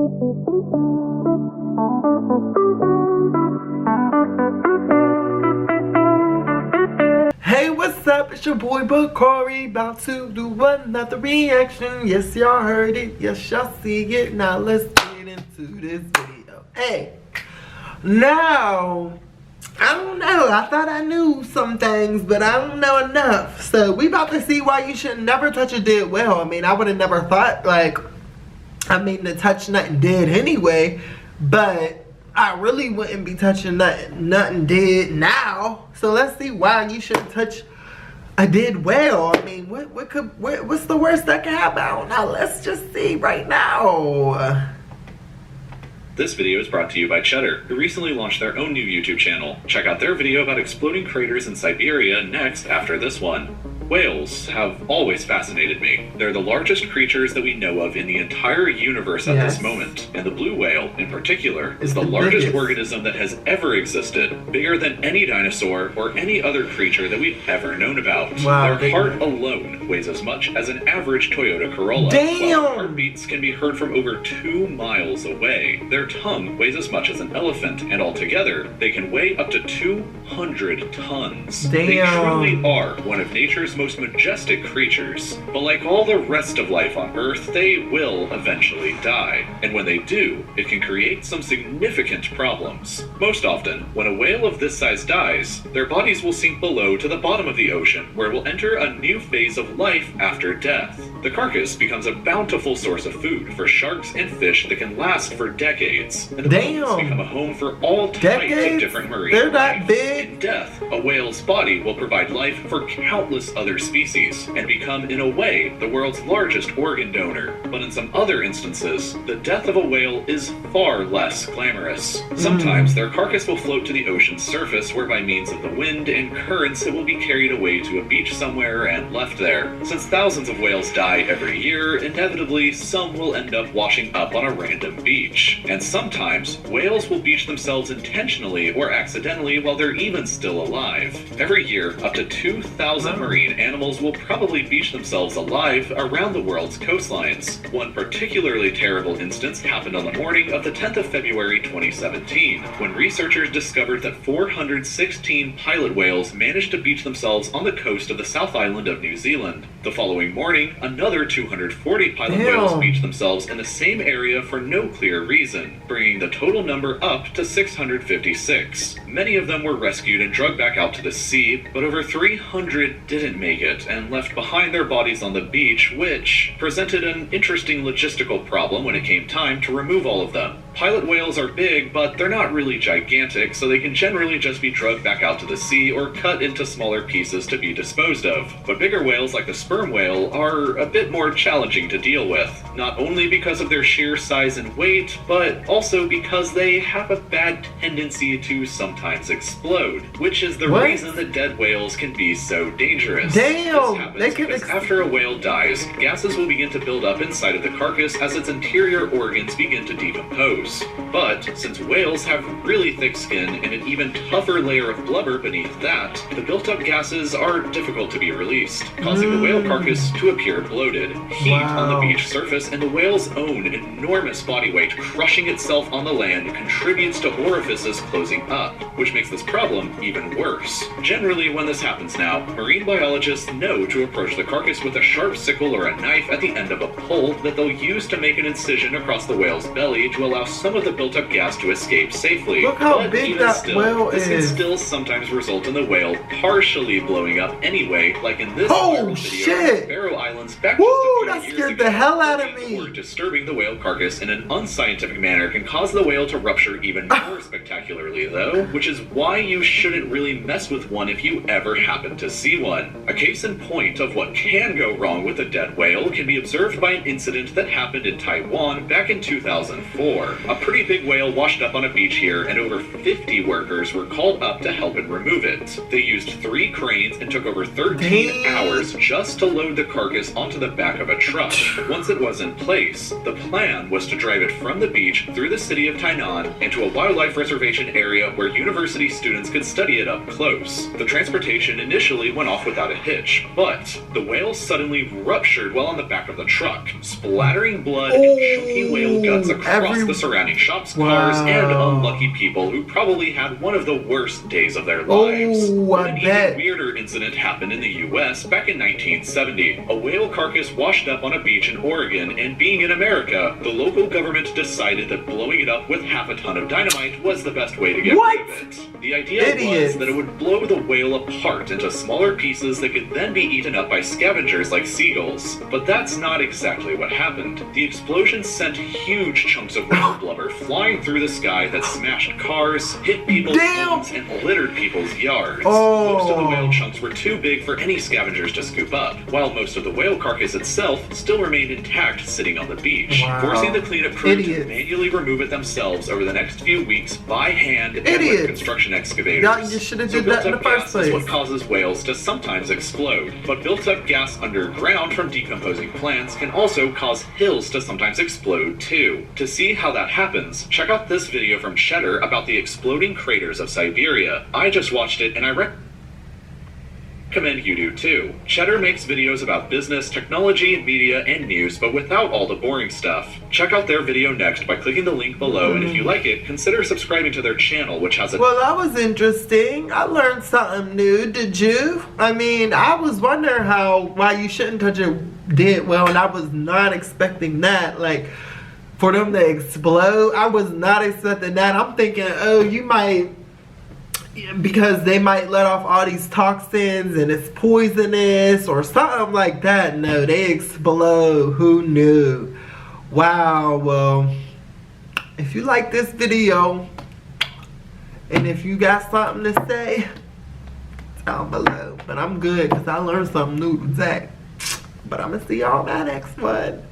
Hey, what's up? It's your boy Bakari, about to do another reaction. Yes, y'all heard it. Yes, y'all see it. Now let's get into this video. Hey, now, I don't know. I thought I knew some things, but I don't know enough. So we about to see why you should never touch a dead whale. I mean, I would have never thought, to touch nothing dead anyway, but I really wouldn't be touching nothing dead now. So let's see why you shouldn't touch a dead whale. I mean, what's the worst that can happen? I don't know. Let's just see right now. This video is brought to you by Cheddar, who recently launched their own new YouTube channel. Check out their video about exploding craters in Siberia next after this one. Whales have always fascinated me. They're the largest creatures that we know of in the entire universe at this moment, and the blue whale, in particular, is the largest organism that has ever existed, bigger than any dinosaur or any other creature that we've ever known about. Wow, their heart alone weighs as much as an average Toyota Corolla, damn, while heartbeats can be heard from over 2 miles away. Their tongue weighs as much as an elephant, and altogether, they can weigh up to 200 tons. Damn. They truly are one of nature's most majestic creatures, but like all the rest of life on Earth, they will eventually die. And when they do, it can create some significant problems. Most often, when a whale of this size dies, their bodies will sink below to the bottom of the ocean, where it will enter a new phase of life after death. The carcass becomes a bountiful source of food for sharks and fish that can last for decades. And the bones become a home for all types of different marine life. In death, a whale's body will provide life for countless other species, and become, in a way, the world's largest organ donor. But in some other instances, the death of a whale is far less glamorous. Sometimes their carcass will float to the ocean's surface, where by means of the wind and currents it will be carried away to a beach somewhere and left there. Since thousands of whales die every year, inevitably some will end up washing up on a random beach. And sometimes, whales will beach themselves intentionally or accidentally while they're even still alive. Every year, up to 2,000 marine animals will probably beach themselves alive around the world's coastlines. One particularly terrible instance happened on the morning of the 10th of February 2017, when researchers discovered that 416 pilot whales managed to beach themselves on the coast of the South Island of New Zealand. The following morning, another 240 pilot whales beached themselves in the same area for no clear reason, bringing the total number up to 656. Many of them were rescued and dragged back out to the sea, but over 300 didn't make it and left behind their bodies on the beach, which presented an interesting logistical problem when it came time to remove all of them. Pilot whales are big, but they're not really gigantic, so they can generally just be dragged back out to the sea or cut into smaller pieces to be disposed of. But bigger whales like the sperm whale are a bit more challenging to deal with, not only because of their sheer size and weight, but also because they have a bad tendency to sometimes explode, which is the reason that dead whales can be so dangerous. Damn! This happens because after a whale dies, gases will begin to build up inside of the carcass as its interior organs begin to decompose. But since whales have really thick skin and an even tougher layer of blubber beneath that, the built-up gases are difficult to be released, causing the whale carcass to appear bloated. Heat on the beach surface and the whale's own enormous body weight crushing itself on the land contributes to orifices closing up, which makes this problem even worse. Generally, when this happens now, marine biologists know to approach the carcass with a sharp sickle or a knife at the end of a pole that they'll use to make an incision across the whale's belly to allow some of the built-up gas to escape safely. Look how big that whale is. This can still sometimes result in the whale partially blowing up anyway, like in this viral video of Faroe Islands back just a few years ago. The hell out of me. Or disturbing the whale carcass in an unscientific manner can cause the whale to rupture even more spectacularly though, which is why you shouldn't really mess with one if you ever happen to see one. A case in point of what can go wrong with a dead whale can be observed by an incident that happened in Taiwan back in 2004. A pretty big whale washed up on a beach here, and over 50 workers were called up to help and remove it. They used 3 cranes and took over 13 hours just to load the carcass onto the back of a truck. Once it was in place, the plan was to drive it from the beach through the city of Tainan into a wildlife reservation area where university students could study it up close. The transportation initially went off without a hitch, but the whale suddenly ruptured while on the back of the truck, splattering blood and chunky whale guts across the surrounding shops, cars, and unlucky people who probably had one of the worst days of their lives. An even weirder incident happened in the US back in 1970. A whale carcass washed up on a beach in Oregon, and being in America, the local government decided that blowing it up with half a ton of dynamite was the best way to get rid of it. The idea was that it would blow the whale apart into smaller pieces that could then be eaten up by scavengers like seagulls. But that's not exactly what happened. The explosion sent huge chunks of whale blubber flying through the sky that smashed cars, hit people's homes, and littered people's yards. Most of the whale chunks were too big for any scavengers to scoop up, while most of the whale carcass itself still remained intact sitting on the beach, forcing the cleanup crew to manually remove it themselves over the next few weeks by hand and with construction excavators. You should have did that in the first place. Is what causes whales to sometimes explode, but built-up gas underground from decomposing plants can also cause hills to sometimes explode too. To see how that happens, check out this video from Cheddar about the exploding craters of Siberia. I just watched it and I recommend you do too. Cheddar makes videos about business, technology, media, and news, but without all the boring stuff. Check out their video next by clicking the link below, and if you like it, consider subscribing to their channel, which has a— Well, that was interesting. I learned something new. Did you? I mean, I was wondering why you shouldn't touch a dead whale, and I was not expecting that. Like, for them to explode, I was not expecting that. I'm thinking, oh, you might, because they might let off all these toxins and it's poisonous or something like that. No, they explode. Who knew? Wow. Well, if you like this video and if you got something to say, down below. But I'm good because I learned something new today. But I'm gonna see y'all in my next one.